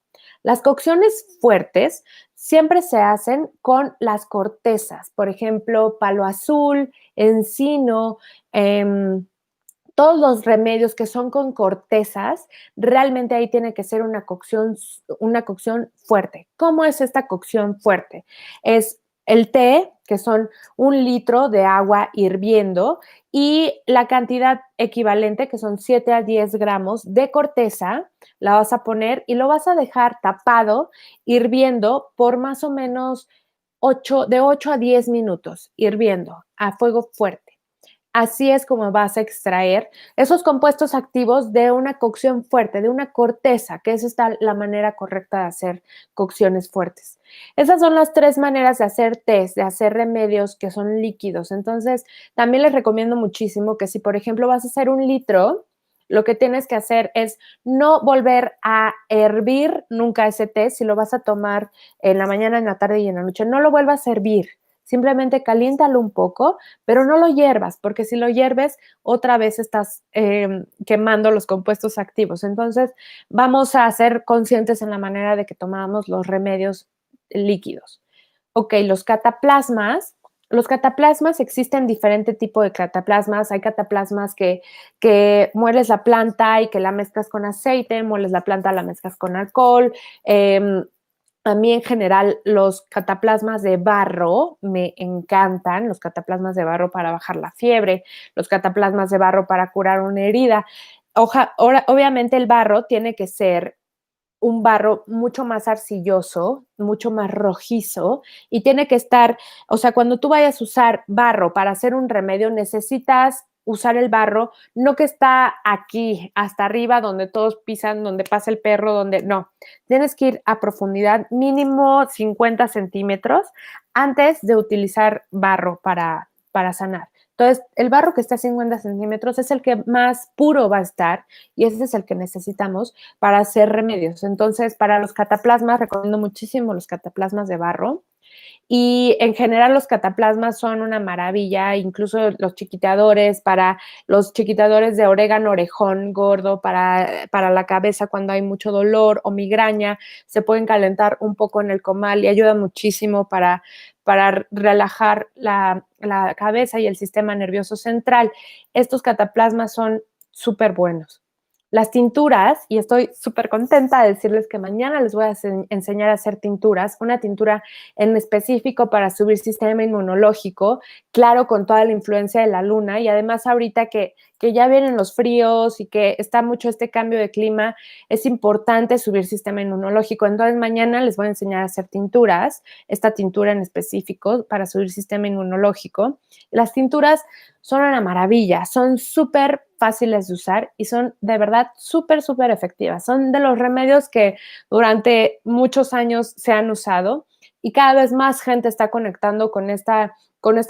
Las cocciones fuertes siempre se hacen con las cortezas, por ejemplo, palo azul, encino, todos los remedios que son con cortezas, realmente ahí tiene que ser una cocción fuerte. ¿Cómo es esta cocción fuerte? Es el té, que son 1 litro de agua hirviendo, y la cantidad equivalente, que son 7 a 10 gramos de corteza, la vas a poner y lo vas a dejar tapado, hirviendo por más o menos de 8 a 10 minutos, hirviendo a fuego fuerte. así es como vas a extraer esos compuestos activos de una cocción fuerte, de una corteza, que es esta la manera correcta de hacer cocciones fuertes. Esas son las 3 maneras de hacer tés, de hacer remedios que son líquidos. Entonces, también les recomiendo muchísimo que si, por ejemplo, vas a hacer 1 litro, lo que tienes que hacer es no volver a hervir nunca ese té, si lo vas a tomar en la mañana, en la tarde y en la noche, no lo vuelvas a hervir, simplemente caliéntalo un poco, pero no lo hiervas, porque si lo hierves, otra vez estás quemando los compuestos activos. Entonces, vamos a ser conscientes en la manera de que tomamos los remedios líquidos. Ok, los cataplasmas existen diferentes tipos de cataplasmas. Hay cataplasmas que mueles la planta y que la mezclas con aceite, mueles la planta, la mezclas con alcohol. A mí en general los cataplasmas de barro me encantan, los cataplasmas de barro para bajar la fiebre, los cataplasmas de barro para curar una herida. Obviamente el barro tiene que ser un barro mucho más arcilloso, mucho más rojizo y tiene que estar, o sea, cuando tú vayas a usar barro para hacer un remedio, necesitas usar el barro, no que está aquí, hasta arriba, donde todos pisan, donde pasa el perro, donde no. Tienes que ir a profundidad mínimo 50 centímetros antes de utilizar barro para sanar. Entonces, el barro que está a 50 centímetros es el que más puro va a estar y ese es el que necesitamos para hacer remedios. Entonces, para los cataplasmas, recomiendo muchísimo los cataplasmas de barro. Y en general los cataplasmas son una maravilla, incluso los chiquiteadores, para los chiquiteadores de orégano, orejón gordo, para la cabeza cuando hay mucho dolor o migraña, se pueden calentar un poco en el comal y ayuda muchísimo para relajar la cabeza y el sistema nervioso central. Estos cataplasmas son súper buenos. Las tinturas, y estoy súper contenta de decirles que mañana les voy a enseñar a hacer tinturas, una tintura en específico para subir sistema inmunológico, claro, con toda la influencia de la luna, y además ahorita que ya vienen los fríos y que está mucho este cambio de clima, es importante subir sistema inmunológico. Entonces mañana les voy a enseñar a hacer tinturas, esta tintura en específico para subir sistema inmunológico. Las tinturas son una maravilla, son súper fáciles de usar y son de verdad súper, súper efectivas. Son de los remedios que durante muchos años se han usado y cada vez más gente está conectando con esta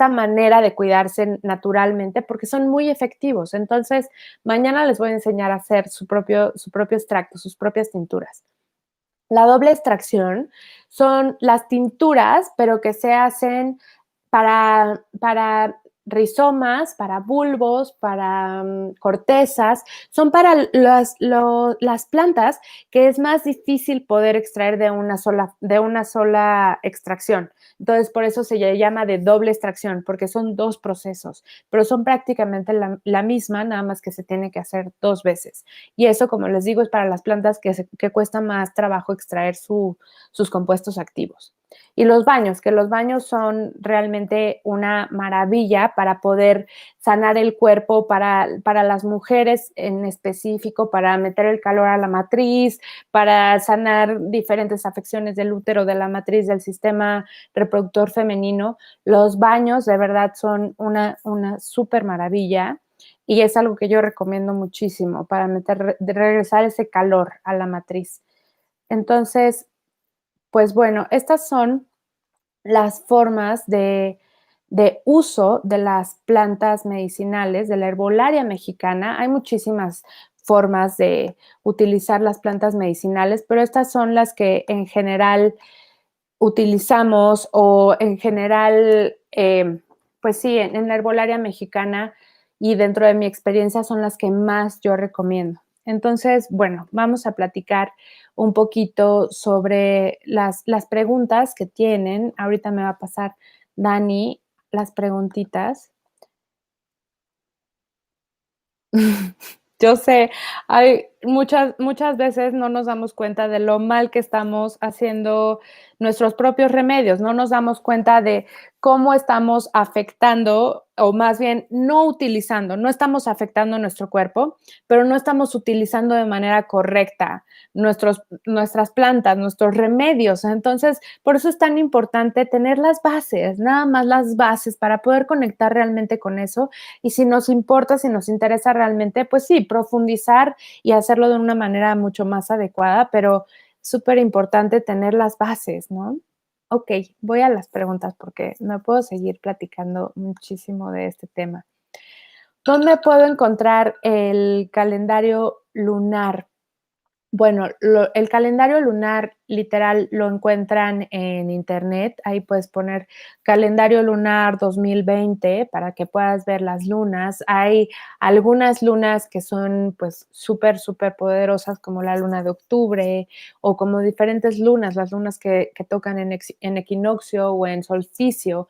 manera de cuidarse naturalmente porque son muy efectivos. Entonces, mañana les voy a enseñar a hacer su propio extracto, sus propias tinturas. La doble extracción son las tinturas, pero que se hacen para rizomas, para bulbos, para cortezas, son para las plantas que es más difícil poder extraer de una sola extracción. Entonces, por eso se llama de doble extracción, porque son 2 procesos, pero son prácticamente la misma, nada más que se tiene que hacer 2 veces. Y eso, como les digo, es para las plantas que cuesta más trabajo extraer sus compuestos activos. Y los baños, que los baños son realmente una maravilla para poder sanar el cuerpo, para las mujeres en específico, para meter el calor a la matriz, para sanar diferentes afecciones del útero, de la matriz, del sistema reproductor femenino. Los baños de verdad son una súper maravilla y es algo que yo recomiendo muchísimo para regresar ese calor a la matriz. Entonces, pues bueno, estas son las formas de uso de las plantas medicinales, de la herbolaria mexicana. Hay muchísimas formas de utilizar las plantas medicinales, pero estas son las que en general utilizamos o en general, pues sí, en la herbolaria mexicana y dentro de mi experiencia son las que más yo recomiendo. Entonces, bueno, vamos a platicar un poquito sobre las preguntas que tienen. Ahorita me va a pasar Dani las preguntitas. Yo sé, ay, muchas veces no nos damos cuenta de lo mal que estamos haciendo nuestros propios remedios, no nos damos cuenta de cómo estamos afectando, o más bien no utilizando, no estamos afectando nuestro cuerpo, pero no estamos utilizando de manera correcta nuestras plantas, nuestros remedios. Entonces, por eso es tan importante tener las bases, nada más las bases para poder conectar realmente con eso. Y si nos importa, si nos interesa realmente, pues sí, profundizar y hacerlo de una manera mucho más adecuada, pero súper importante tener las bases, ¿no? Ok, voy a las preguntas porque no puedo seguir platicando muchísimo de este tema. ¿Dónde puedo encontrar el calendario lunar? Bueno, el calendario lunar literal lo encuentran en internet. Ahí puedes poner calendario lunar 2020 para que puedas ver las lunas. Hay algunas lunas que son pues súper, súper poderosas como la luna de octubre o como diferentes lunas, las lunas que tocan en equinoccio o en solsticio.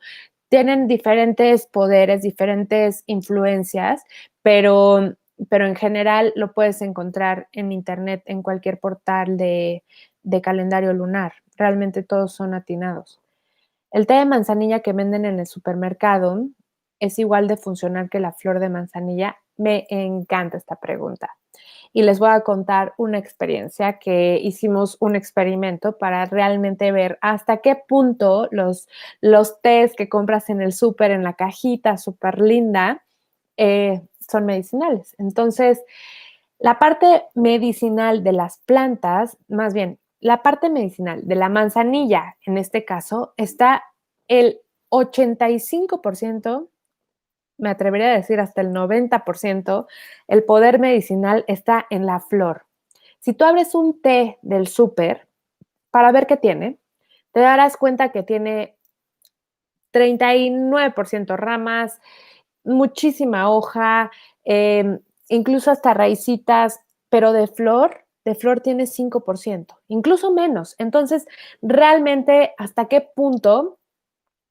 Tienen diferentes poderes, diferentes influencias, pero en general lo puedes encontrar en internet, en cualquier portal de calendario lunar. Realmente todos son atinados. El té de manzanilla que venden en el supermercado es igual de funcional que la flor de manzanilla. Me encanta esta pregunta. Y les voy a contar una experiencia que hicimos un experimento para realmente ver hasta qué punto los tés que compras en el súper, en la cajita súper linda, son medicinales. Entonces, la parte medicinal de las plantas, más bien, la parte medicinal de la manzanilla, en este caso, está el 85%, me atrevería a decir hasta el 90%, el poder medicinal está en la flor. Si tú abres un té del súper para ver qué tiene, te darás cuenta que tiene 39% ramas, muchísima hoja, incluso hasta raicitas, pero de flor tiene 5%, incluso menos. Entonces, realmente, ¿hasta qué punto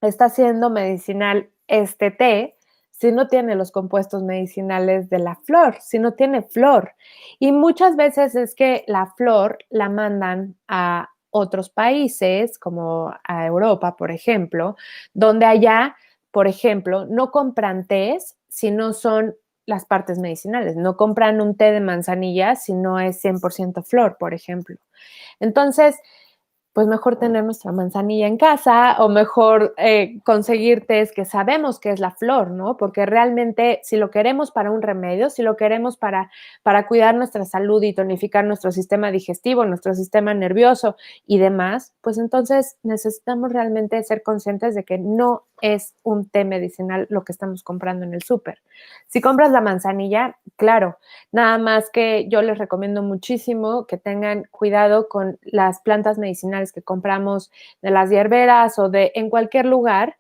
está siendo medicinal este té si no tiene los compuestos medicinales de la flor, si no tiene flor? Y muchas veces es que la flor la mandan a otros países, como a Europa, por ejemplo, donde allá, por ejemplo, no compran tés si no son las partes medicinales, no compran un té de manzanilla si no es 100% flor, por ejemplo. Entonces, pues mejor tener nuestra manzanilla en casa o mejor conseguir tés que sabemos que es la flor, ¿no? Porque realmente si lo queremos para un remedio, si lo queremos para cuidar nuestra salud y tonificar nuestro sistema digestivo, nuestro sistema nervioso y demás, pues entonces necesitamos realmente ser conscientes de que no es un té medicinal lo que estamos comprando en el súper. Si compras la manzanilla, claro, nada más que yo les recomiendo muchísimo que tengan cuidado con las plantas medicinales que compramos de las hierberas o de en cualquier lugar.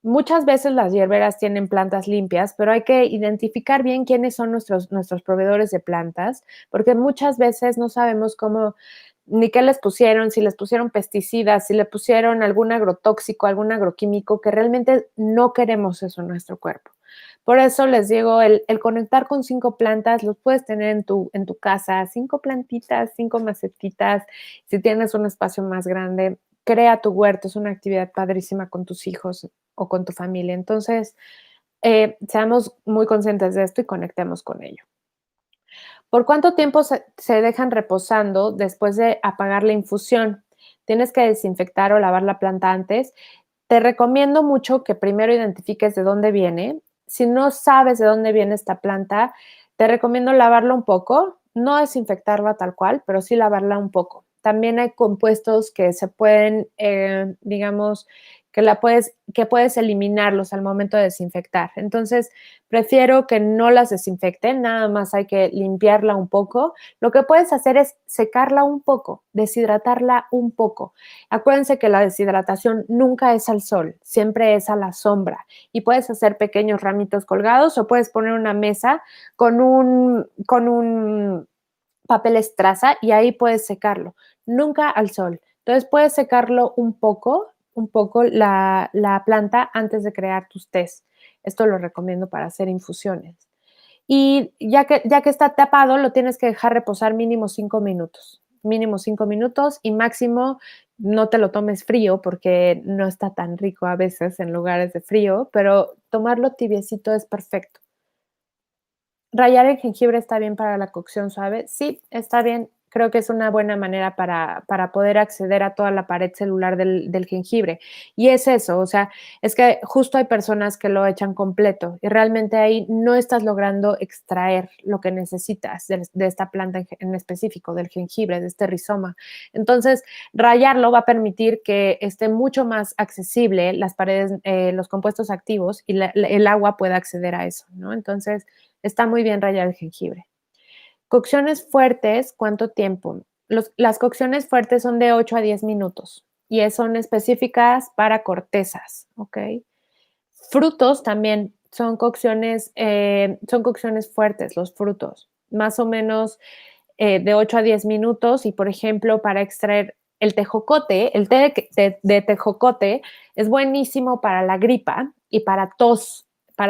Muchas veces las hierberas tienen plantas limpias, pero hay que identificar bien quiénes son nuestros proveedores de plantas, porque muchas veces no sabemos cómo ni qué les pusieron, si les pusieron pesticidas, si le pusieron algún agrotóxico, algún agroquímico, que realmente no queremos eso en nuestro cuerpo. Por eso les digo, el conectar con 5 plantas, los puedes tener en tu casa, 5 plantitas, 5 macetitas, si tienes un espacio más grande, crea tu huerto, es una actividad padrísima con tus hijos o con tu familia. Entonces, seamos muy conscientes de esto y conectemos con ello. ¿Por cuánto tiempo se dejan reposando después de apagar la infusión? Tienes que desinfectar o lavar la planta antes. Te recomiendo mucho que primero identifiques de dónde viene. Si no sabes de dónde viene esta planta, te recomiendo lavarla un poco, no desinfectarla tal cual, pero sí lavarla un poco. También hay compuestos que se pueden, digamos, que puedes eliminarlos al momento de desinfectar. Entonces, prefiero que no las desinfecten, nada más hay que limpiarla un poco. Lo que puedes hacer es secarla un poco, deshidratarla un poco. Acuérdense que la deshidratación nunca es al sol, siempre es a la sombra. Y puedes hacer pequeños ramitos colgados o puedes poner una mesa con un papel estraza y ahí puedes secarlo. Nunca al sol. Entonces puedes secarlo un poco la planta antes de crear tus tés. Esto lo recomiendo para hacer infusiones. y ya que está tapado, lo tienes que dejar reposar mínimo 5 minutos y máximo no te lo tomes frío porque no está tan rico a veces en lugares de frío, pero tomarlo tibiecito es perfecto. ¿Rallar el jengibre está bien para la cocción suave? Sí, está bien. Creo que es una buena manera para poder acceder a toda la pared celular del jengibre. Y es eso, o sea, es que justo hay personas que lo echan completo y realmente ahí no estás logrando extraer lo que necesitas de esta planta en específico, del jengibre, de este rizoma. Entonces, rallarlo va a permitir que esté mucho más accesible las paredes, los compuestos activos y el agua pueda acceder a eso, ¿no? Entonces, está muy bien rallar el jengibre. Cocciones fuertes, ¿cuánto tiempo? Las cocciones fuertes son de 8 a 10 minutos y son específicas para cortezas, ¿ok? Frutos también son cocciones fuertes, los frutos, más o menos de 8 a 10 minutos y, por ejemplo, para extraer el tejocote, el té de tejocote es buenísimo para la gripa y para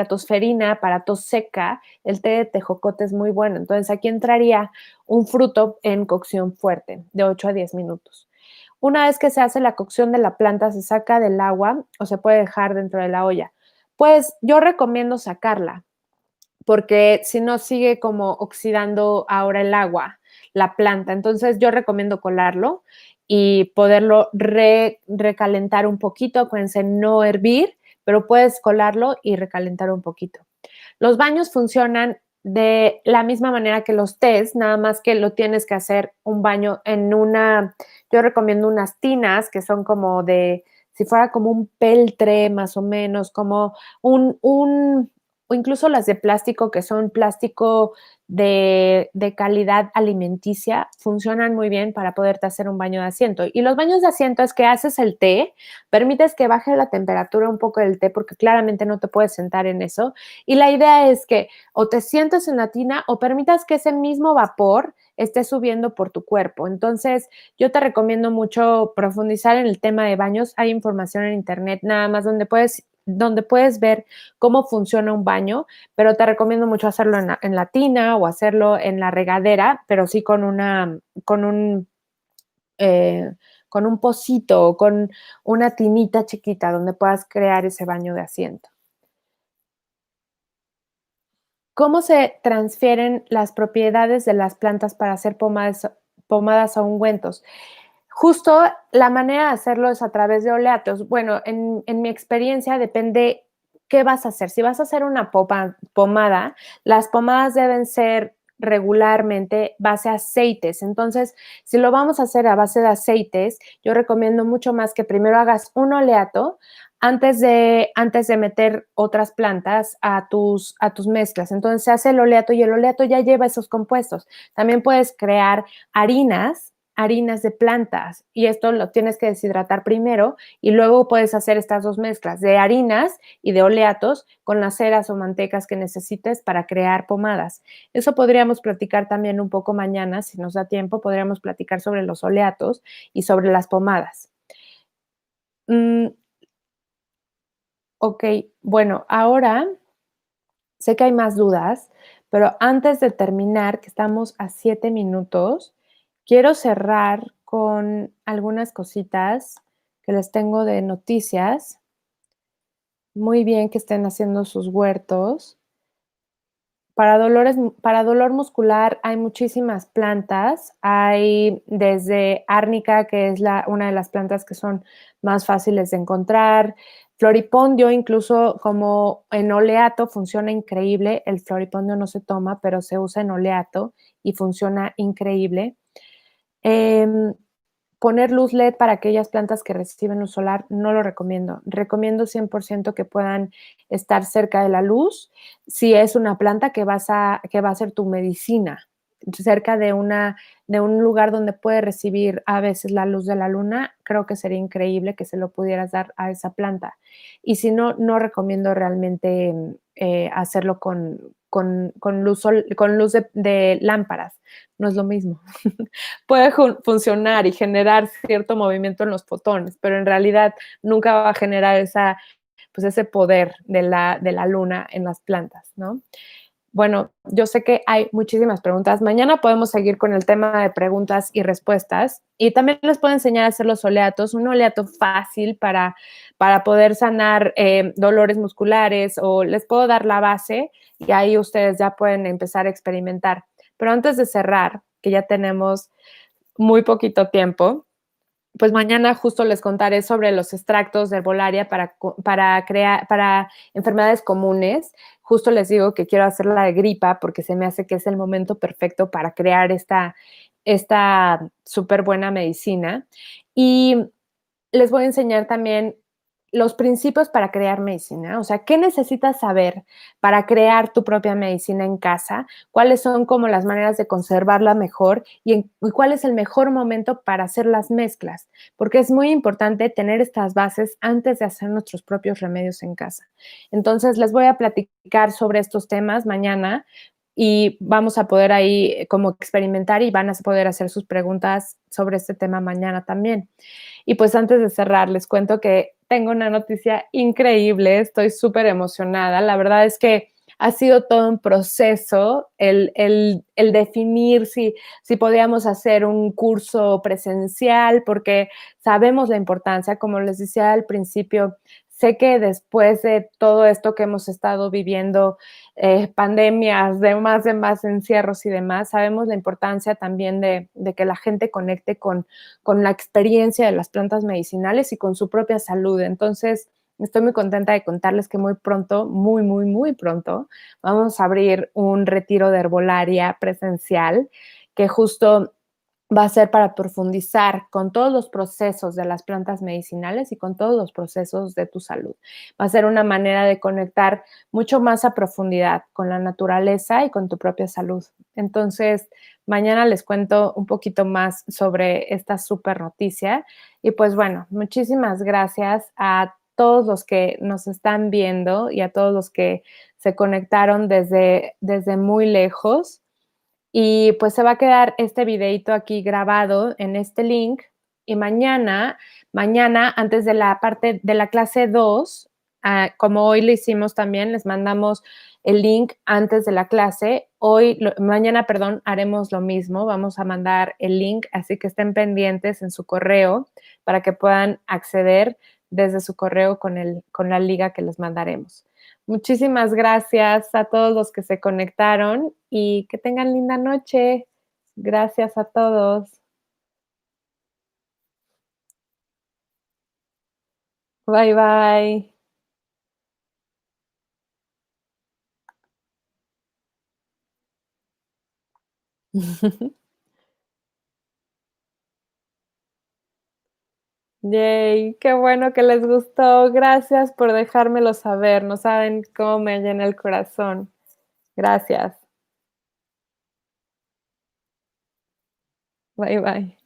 tosferina, para tos seca, el té de tejocote es muy bueno. Entonces, aquí entraría un fruto en cocción fuerte, de 8 a 10 minutos. Una vez que se hace la cocción de la planta, se saca del agua o se puede dejar dentro de la olla. Pues yo recomiendo sacarla, porque si no sigue como oxidando ahora el agua, la planta. Entonces yo recomiendo colarlo y poderlo recalentar un poquito. Acuérdense, no hervir, pero puedes colarlo y recalentar un poquito. Los baños funcionan de la misma manera que los tés, nada más que lo tienes que hacer un baño yo recomiendo unas tinas que son como si fuera como un peltre más o menos, como o incluso las de plástico, que son plástico de calidad alimenticia, funcionan muy bien para poderte hacer un baño de asiento. Y los baños de asiento es que haces el té, permites que baje la temperatura un poco del té, porque claramente no te puedes sentar en eso. Y la idea es que o te sientes en la tina o permitas que ese mismo vapor esté subiendo por tu cuerpo. Entonces, yo te recomiendo mucho profundizar en el tema de baños. Hay información en internet nada más donde puedes ver cómo funciona un baño, pero te recomiendo mucho hacerlo en la tina o hacerlo en la regadera, pero sí eh, con un pocito o con una tinita chiquita donde puedas crear ese baño de asiento. ¿Cómo se transfieren las propiedades de las plantas para hacer pomadas o ungüentos? Justo la manera de hacerlo es a través de oleatos. Bueno, en mi experiencia depende qué vas a hacer. Si vas a hacer una pomada, las pomadas deben ser regularmente base aceites. Entonces, si lo vamos a hacer a base de aceites, yo recomiendo mucho más que primero hagas un oleato antes de meter otras plantas a tus mezclas. Entonces se hace el oleato y el oleato ya lleva esos compuestos. También puedes crear harinas de plantas y esto lo tienes que deshidratar primero y luego puedes hacer estas dos mezclas de harinas y de oleatos con las ceras o mantecas que necesites para crear pomadas. Eso podríamos platicar también un poco mañana, si nos da tiempo, podríamos platicar sobre los oleatos y sobre las pomadas. Mm, ok, bueno, ahora sé que hay más dudas, pero antes de terminar, que estamos a 7 minutos, quiero cerrar con algunas cositas que les tengo de noticias. Muy bien que estén haciendo sus huertos. Para dolor muscular hay muchísimas plantas. Hay desde árnica, que es una de las plantas que son más fáciles de encontrar. Floripondio, incluso como en oleato, funciona increíble. El floripondio no se toma, pero se usa en oleato y funciona increíble. Em, Poner luz LED para aquellas plantas que reciben luz solar, no lo recomiendo. Recomiendo 100% que puedan estar cerca de la luz. Si es una planta que va a ser tu medicina, cerca de un lugar donde puede recibir a veces la luz de la luna, creo que sería increíble que se lo pudieras dar a esa planta. Y si no, no recomiendo realmente hacerlo con luz de lámparas. No es lo mismo. Puede funcionar y generar cierto movimiento en los fotones, pero en realidad nunca va a generar pues ese poder de la luna en las plantas, ¿no? bueno, yo sé que hay muchísimas preguntas. Mañana podemos seguir con el tema de preguntas y respuestas y también les puedo enseñar a hacer los oleatos, un oleato fácil para poder sanar dolores musculares o les puedo dar la base y ahí ustedes ya pueden empezar a experimentar. Pero antes de cerrar, que ya tenemos muy poquito tiempo, pues mañana justo les contaré sobre los extractos de herbolaria para enfermedades comunes. Justo les digo que quiero hacer la de gripa porque se me hace que es el momento perfecto para crear esta súper buena medicina. Y les voy a enseñar también los principios para crear medicina, o sea, ¿qué necesitas saber para crear tu propia medicina en casa? ¿Cuáles son como las maneras de conservarla mejor y cuál es el mejor momento para hacer las mezclas? Porque es muy importante tener estas bases antes de hacer nuestros propios remedios en casa. Entonces, les voy a platicar sobre estos temas mañana y vamos a poder ahí como experimentar y van a poder hacer sus preguntas sobre este tema mañana también. Y pues antes de cerrar, les cuento que tengo una noticia increíble, estoy súper emocionada. La verdad es que ha sido todo un proceso el definir si podíamos hacer un curso presencial, porque sabemos la importancia, como les decía al principio, sé que después de todo esto que hemos estado viviendo, pandemias, de más encierros y demás, sabemos la importancia también de que la gente conecte con la experiencia de las plantas medicinales y con su propia salud. Entonces, estoy muy contenta de contarles que muy pronto, muy, muy, muy pronto, vamos a abrir un retiro de herbolaria presencial que justo va a ser para profundizar con todos los procesos de las plantas medicinales y con todos los procesos de tu salud. Va a ser una manera de conectar mucho más a profundidad con la naturaleza y con tu propia salud. Entonces, mañana les cuento un poquito más sobre esta súper noticia. Y pues bueno, muchísimas gracias a todos los que nos están viendo y a todos los que se conectaron desde muy lejos. Y pues se va a quedar este videito aquí grabado en este link y mañana antes de la parte de la clase 2, como hoy lo hicimos también, les mandamos el link antes de la clase. Mañana, perdón, haremos lo mismo, vamos a mandar el link, así que estén pendientes en su correo para que puedan acceder desde su correo con la liga que les mandaremos. Muchísimas gracias a todos los que se conectaron y que tengan linda noche. Gracias a todos. Bye, bye. Yay, qué bueno que les gustó. Gracias por dejármelo saber. No saben cómo me llena el corazón. Gracias. Bye, bye.